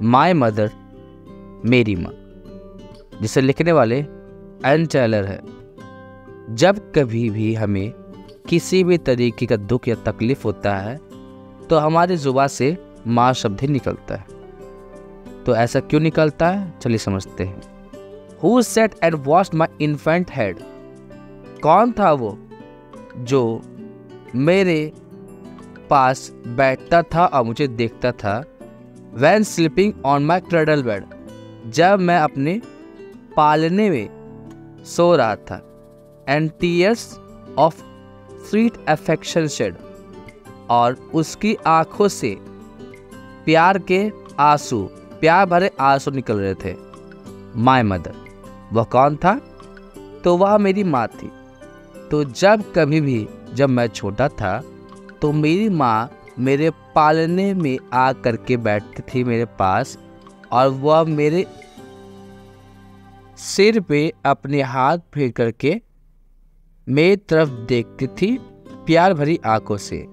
My mother, मेरी माँ, जिसे लिखने वाले एन टेलर है। जब कभी भी हमें किसी भी तरीके का दुख या तकलीफ होता है तो हमारी जुबान से माँ शब्द ही निकलता है। तो ऐसा क्यों निकलता है, चलिए समझते हैं। Who sat and washed my infant head? कौन था वो जो मेरे पास बैठता था और मुझे देखता था when sleeping on my cradle bed, जब मैं अपने पालने में सो रहा था। And tears of sweet affection shed, और उसकी आंखों से प्यार के आंसू, प्यार भरे आंसू निकल रहे थे। माय मदर, वह कौन था? तो वह मेरी माँ थी। तो जब कभी भी जब मैं छोटा था तो मेरी माँ मेरे पालने में आ करके बैठती थी मेरे पास, और वह मेरे सिर पे अपने हाथ फेर करके मेरी तरफ देखती थी प्यार भरी आंखों से।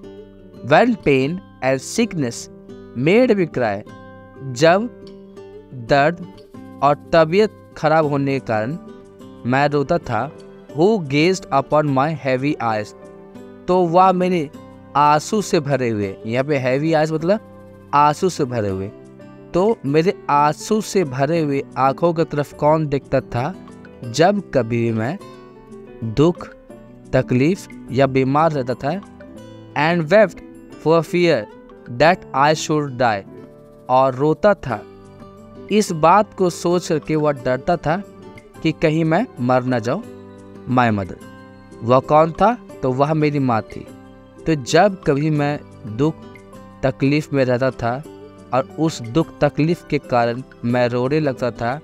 When pain and sickness made me cry, जब दर्द और तबीयत खराब होने के कारण मैं रोता था। Who gazed upon my heavy eyes, तो वह मेरे आंसू से भरे हुए, यहाँ पे heavy eyes मतलब आंसू से भरे हुए, तो मेरे आंसू से भरे हुए आंखों की तरफ कौन देखता था जब कभी भी मैं दुख, तकलीफ या बीमार रहता था। And wept for fear that I should die, और रोता था इस बात को सोच करके, वह डरता था कि कहीं मैं मर न जाऊं। माय मदर, वह कौन था? तो वह मेरी माँ थी। तो जब कभी मैं दुख तकलीफ में रहता था और उस दुख तकलीफ के कारण मैं रोने लगता था,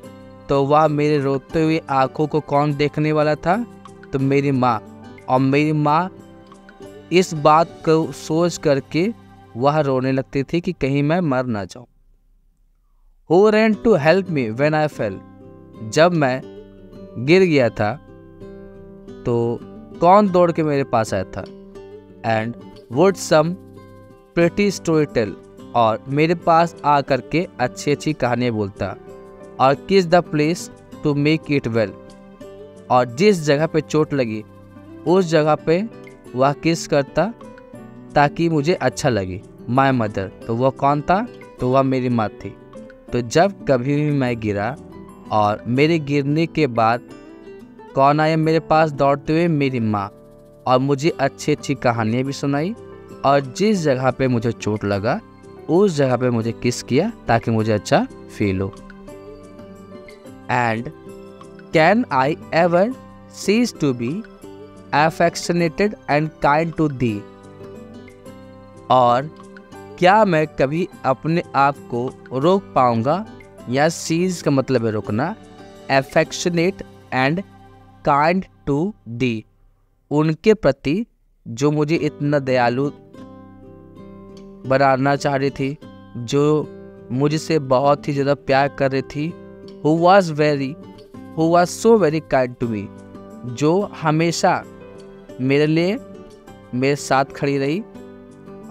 तो वह मेरे रोते हुए आंखों को कौन देखने वाला था? तो मेरी माँ। और मेरी माँ इस बात को सोच करके वह रोने लगती थी कि कहीं मैं मर ना जाऊं। Who ran to help me when I fell, जब मैं गिर गया था तो कौन दौड़ के मेरे पास आया था? And would some pretty story tell, और मेरे पास आ करके अच्छी अच्छी कहानियाँ बोलता। और kiss the place to make it well, और जिस जगह पे चोट लगी उस जगह पे वह किस करता ताकि मुझे अच्छा लगे। माय मदर, तो वह कौन था? तो वह मेरी माँ थी। तो जब कभी भी मैं गिरा और मेरे गिरने के बाद कौन आया मेरे पास दौड़ते हुए? मेरी माँ। और मुझे अच्छी अच्छी कहानियाँ भी सुनाई, और जिस जगह पे मुझे चोट लगा उस जगह पे मुझे किस किया ताकि मुझे अच्छा फील हो। And can I ever cease to be affectionated and kind to thee, और क्या मैं कभी अपने आप को रोक पाऊंगा? या सीज का मतलब है रोकना, affectionate and kind to thee, उनके प्रति जो मुझे इतना दयालु बनाना चाह रही थी, जो मुझसे बहुत ही ज़्यादा प्यार कर रही थी। Who was so very kind to me, जो हमेशा मेरे लिए मेरे साथ खड़ी रही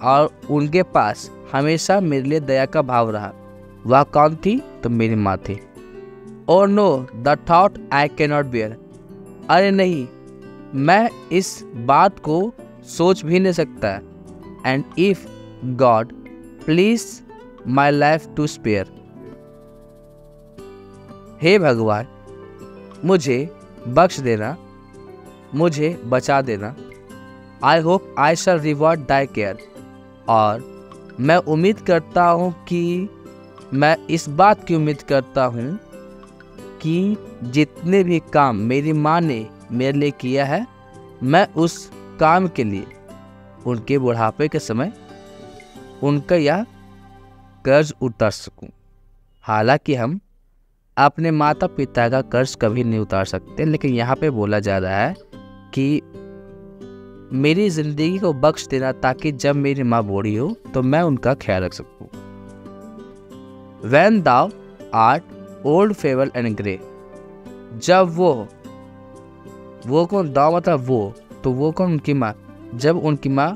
और उनके पास हमेशा मेरे लिए दया का भाव रहा। वह कौन थी? तो मेरी माँ थी। और no the thought I cannot bear, अरे नहीं, मैं इस बात को सोच भी नहीं सकता। And if God please my life to spare, हे भगवान मुझे बख्श देना, मुझे बचा देना। I hope I shall reward thy care, और मैं उम्मीद करता हूँ कि मैं इस बात की उम्मीद करता हूँ कि जितने भी काम मेरी माँ ने मेरे लिए किया है, मैं उस काम के लिए उनके बुढ़ापे के समय उनका यह कर्ज उतार सकूं। हालांकि हम अपने माता पिता का कर्ज कभी नहीं उतार सकते, लेकिन यहाँ पे बोला जा रहा है कि मेरी ज़िंदगी को बख्श देना ताकि जब मेरी माँ बूढ़ी हो तो मैं उनका ख्याल रख सकूं। When thou art old, feeble and grey, जब वो कौन? दाव मतलब वो, तो वो कौन? उनकी माँ। जब उनकी माँ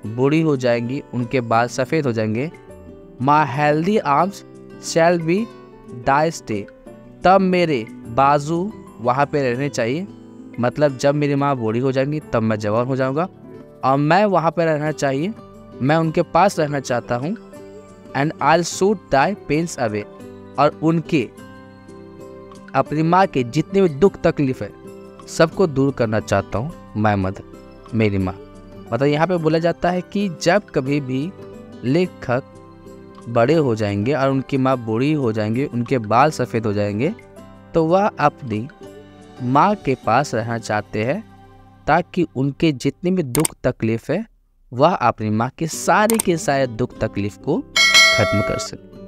बूढ़ी हो जाएंगी, उनके बाल सफ़ेद हो जाएंगे। My healthy arms shall be thy stay, तब मेरे बाजू वहाँ पे रहने चाहिए, मतलब जब मेरी माँ बूढ़ी हो जाएंगी तब मैं जवान हो जाऊँगा और मैं वहाँ पे रहना चाहिए, मैं उनके पास रहना चाहता हूँ। And I soothe thy pains away, और उनके अपनी माँ के जितने भी दुख तकलीफ है सबको दूर करना चाहता हूँ, माय मदर, मेरी माँ। मतलब यहाँ पे बोला जाता है कि जब कभी भी लेखक बड़े हो जाएंगे और उनकी माँ बूढ़ी हो जाएंगी, उनके बाल सफ़ेद हो जाएंगे, तो वह अपनी माँ के पास रहना चाहते हैं ताकि उनके जितने भी दुख तकलीफ है वह अपनी माँ के सारे दुख तकलीफ को खत्म कर सके।